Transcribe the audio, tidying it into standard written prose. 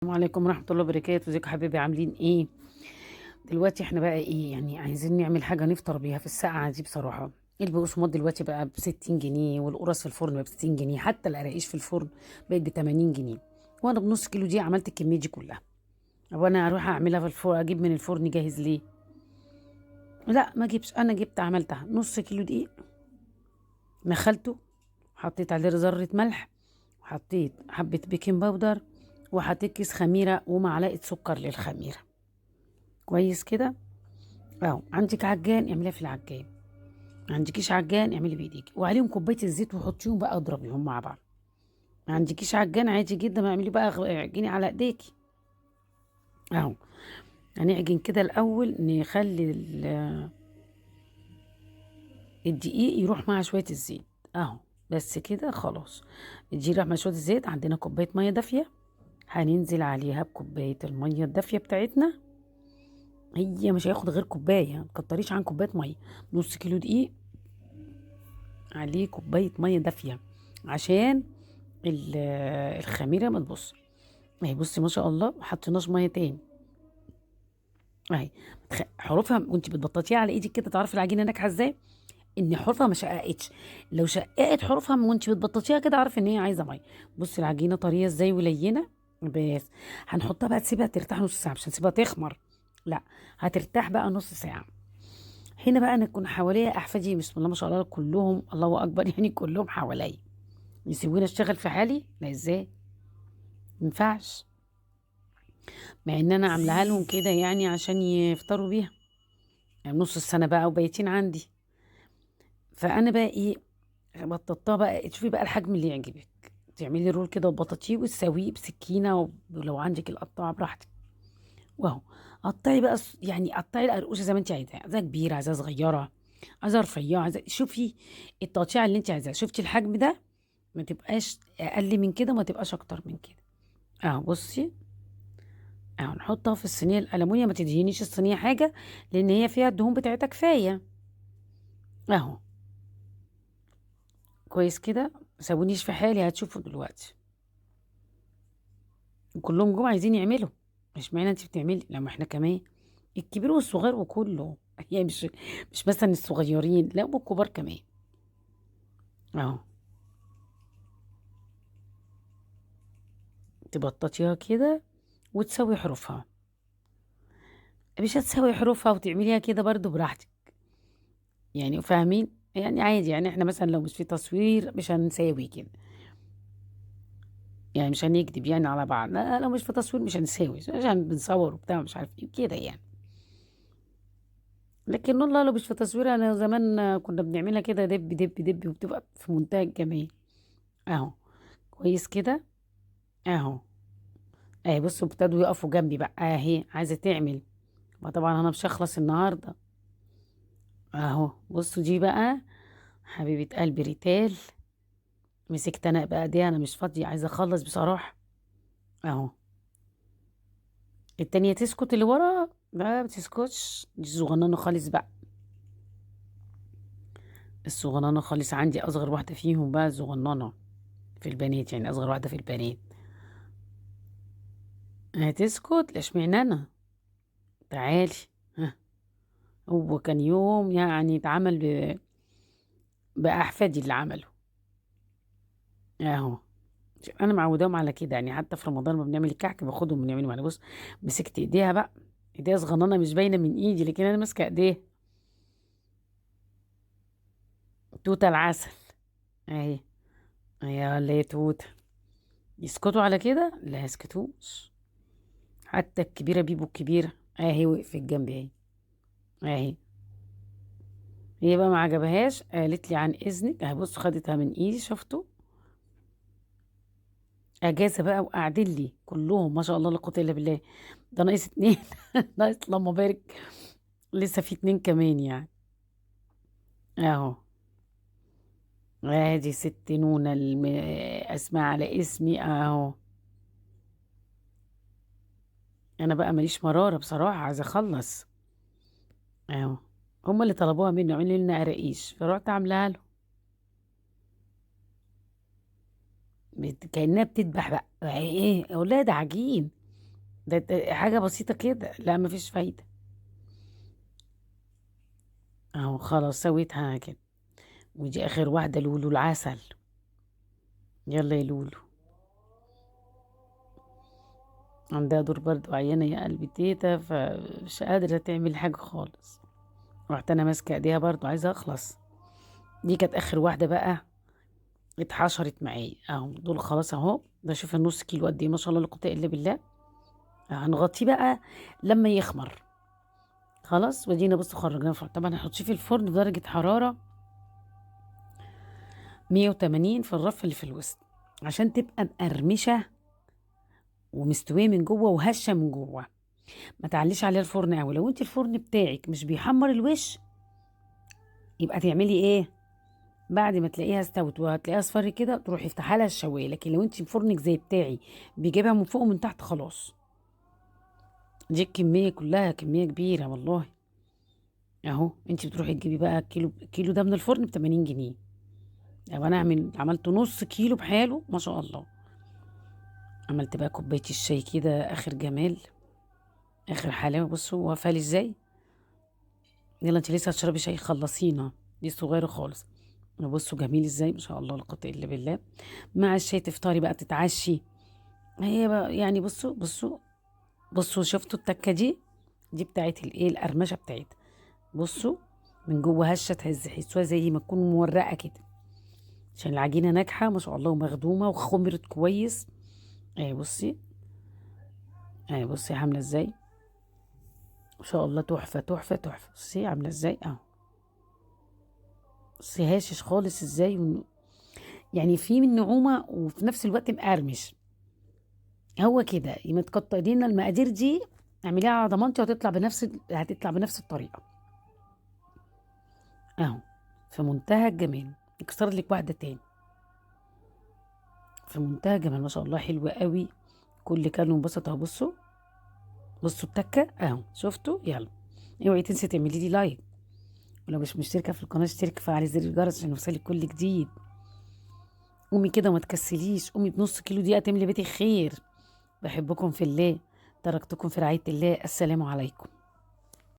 السلام عليكم ورحمة الله وبركاته. ازيكم يا حبايبي، عاملين ايه؟ دلوقتي احنا بقى ايه يعني عايزين نعمل حاجة نفطر بيها في الساعة دي بصراحة. البقسماط دلوقتي بقى ب60 جنيه، والقرص في الفرن بقى ب60 جنيه، حتى القراقيش في الفرن بقت ب80 جنيه. وانا بنص كيلو دي عملت الكمية دي كلها. طب انا اروح اعملها في الفرن، اجيب من الفرن جاهز ليه؟ لا ما اجيبش، انا جبت عملتها نص كيلو دقيق، نخلته، حطيت عليه ذرة ملح، وحطيت حبة بيكنج باودر، وحطيت كيس خميرة ومعلقة سكر للخميرة. كويس كده. اهو، عندك عجان اعمليها في العجان، ما عندكيش عجان اعملي بايديك، وعليهم كوبايه الزيت وحطيهم بقى اضربيهم مع بعض. ما عندكيش عجان عادي جدا، ما اعملي بقى اعجني على ايديكي. اهو، هنعجن كده الاول، نخلي الدقيق يروح مع شويه الزيت. اهو، بس كده خلاص. الدقيق راح مع شويه الزيت، عندنا كوبايه ميه دافيه، هننزل عليها بكوبايه الميه الدافيه بتاعتنا. هي مش هياخد غير كوبايه، ما تكتريش عن كوبايه ميه. نص كيلو دقيق عليه كوبايه ميه دافيه، عشان الخميره ما تبص. اهي بصي ما شاء الله، ما حطيناش ميه تاني. اهي، حروفها وانت بتبططيها على ايدك كده تعرفي العجينه ناجحه ازاي، ان حروفها ما شققتش. لو شققت حروفها وانت بتبططيها كده اعرفي ان هي عايزه ميه. بصي العجينه طريه ازاي ولينه. بس هنحطها بقى، تسيبها ترتاح نص ساعه، مش هنسيبها تخمر، لا، هترتاح بقى نص ساعه. هنا بقى نكون حواليا احفادي، بسم الله ما شاء الله كلهم، الله اكبر يعني كلهم حواليا. يسيبوني اشتغل في حالي؟ لا، ازاي؟ مينفعش. مع ان انا عاملاها لهم كده يعني عشان يفطروا بيها، يعني نص السنه بقى وبايتين عندي. فانا بقى ايه، بططها بقى، تشوفي بقى الحجم اللي يعجبك، تعملي رول كده وبطاطيه وتسويه بسكينه، ولو عندك القطاعه براحتك. واهو، قطعي بقى يعني قطعي القرقوشه زي ما انت عايزاها، عايزاها كبيره، عايزاها صغيره، عايزاها رفيعه، عايزاها، شوفي التقطيع اللي انت عايزاه. شفتي الحجم ده؟ ما تبقاش اقل من كده وما تبقاش اكتر من كده. اهو بصي، اهو نحطها في الصينيه الالومنيوم، ما تدهنيش الصينيه حاجه، لان هي فيها الدهون بتاعتها كفايه. اهو، كويس كده. سابونيش في حالي، هتشوفوا دلوقتي كلهم جم عايزين يعملوا. مش معنى انت بتعملي لما احنا كمان، الكبير والصغير وكله يعني مش مثلا الصغيرين، لا، والكبار كمان. اهو، تبططيها كده وتسوي حروفها. مش هتسوي حروفها وتعمليها كده برضو براحتك، يعني فاهمين؟ يعني عادي، يعني احنا مثلا لو مش في تصوير مش هنساوي كده، يعني مش هنكدب يعني على بعض، لا، لو مش في تصوير مش هنساوي عشان بنصور وبتاع مش عارف ايه كده يعني. لكن والله لو مش في تصوير، انا زمان كنا بنعملها كده دب دب دب، وبتبقى في منتهى الجمال. اهو، كويس كده. اهو، اهي بصوا ابتدوا يقفوا جنبي بقى، اهي عايزه تعمل. ما طبعا انا مش هخلص النهارده. اهو بصوا دي بقى، حبيبه قلبي ريتال، مسكت انا بقى دي، انا مش فاضيه، عايزه اخلص بصراحه. اهو، التانية تسكت، اللي ورا لا بتسكتش، دي صغننه خالص بقى. الصغننه خالص عندي اصغر واحده فيهم بقى، صغننه في البنات، يعني اصغر واحده في البنات. هتسكت؟ لا، اشمعنى انا؟ تعالي. ها، هو كان يوم يعني اتعمل باحفادي اللي عمله. اهو، انا معوداهم على كده، يعني حتى في رمضان لما بنعمل الكعك باخدهم ونعمله معانا. بص، مسكت ايديها بقى، ايديها صغننه مش باينه من ايدي، لكن انا ماسكه ايديها. توته العسل، اهي، يا اللي هي توته. يسكتوا على كده؟ لا يسكتوش. حتى الكبيره بيبو الكبيره اهي وقفت جنبي اهي. اهي، هي بقى ما عجبهاش، قالت لي عن اذنك، اهي بص خدتها من ايدي، شفتوا؟ اجازه بقى وقاعدين لي كلهم ما شاء الله لا قوه الا بالله. ده ناقص اتنين ناقص اللهم بارك، لسه في اتنين كمان يعني. اهو، ادي ست نونة اسمع على اسمي اهو. انا بقى ماليش مرارة بصراحة، عايزة اخلص. اهو، هما اللي طلبوها مني عملوا لنا قراقيش، فرحت عاملاها له. كأنها بتذبح بقى، ايه اولاد عجين. ده حاجة بسيطة كده، لا مفيش فايدة. اهو خلاص سويتها كده. ودي اخر واحدة، لولو العسل. يلا يا لولو. عندها دور برضو، عيانة يا قلبي تيتا، فمش قادرة تعمل حاجة خالص. رحت انا ماسكة ايديها برضو عايزة اخلص. دي كانت اخر واحدة بقى، اتحشرت معايا اهو. دول خلاص اهو. ده شوف النص كيلو قد ايه، ما شاء الله لا قوة الا بالله. هنغطيه بقى لما يخمر. خلاص ودينا بصوا خرجناه الفرن. طبعا هنحطيه في الفرن بدرجة حرارة 180 في الرف اللي في الوسط، عشان تبقى مقرمشة ومستوية من جوه وهشة من جوه. ما تعليش عليها الفرن قوي. لو انت الفرن بتاعك مش بيحمر الوش، يبقى تعملي ايه؟ بعد ما تلاقيها استوت وهتلاقيها اصفر كده، تروحي افتحها لها الشوايه. لكن لو انت فرنك زي بتاعي بيجيبها من فوق ومن تحت، خلاص. دي الكميه كلها، كميه كبيره والله. اهو انت بتروحي تجيبي بقى كيلو ده من الفرن ب 80 جنيه. او انا عملت نص كيلو بحاله ما شاء الله. عملت بقى كوبايه الشاي كده، اخر جمال، اخر حلاوه. بصوا وفالي ازاي. يلا انت لسه هتشربي شاي، خلصينا. دي صغيره خالص. بصوا جميل ازاي، ما شاء الله لا قوه الا بالله. مع الشاي تفطري بقى، تتعشي. هي بقى يعني بصوا بصوا. بصوا شفتوا التكه دي؟ دي بتاعت الايه، القرمشه بتاعتها. بصوا من جوه هشه، تهز حسوها زي ما تكون مورقه كده، عشان العجينه ناجحه ما شاء الله ومخدومه وخمرت كويس. اهي بصي. اهي بصي عامله ازاي، ما شاء الله تحفه تحفه تحفه. بصي عامله ازاي اهو. بصي هاشش خالص ازاي يعني في من نعومه وفي نفس الوقت مقرمش. هو كده يبقى تكترينا المقادير دي، اعمليها على ضمانتي هتطلع بنفس الطريقه. اهو في منتهى الجمال. اكسر لك واحده تاني. في منتهى الجمال ما شاء الله، حلوه قوي. كل كانوا انبسط اهو. بصوا بصوا التكه اهو، شفتوا؟ يلا اوعي تنسي تعملي لي لايك، ولو مش مشتركه في القناه اشتركي، فعلي زر الجرس عشان يوصلك كل جديد. قومي كده وما تكسليش، قومي بنص كيلو دقيقه تملي بيتك خير. بحبكم في الله، تركتكم في رعايه الله. السلام عليكم.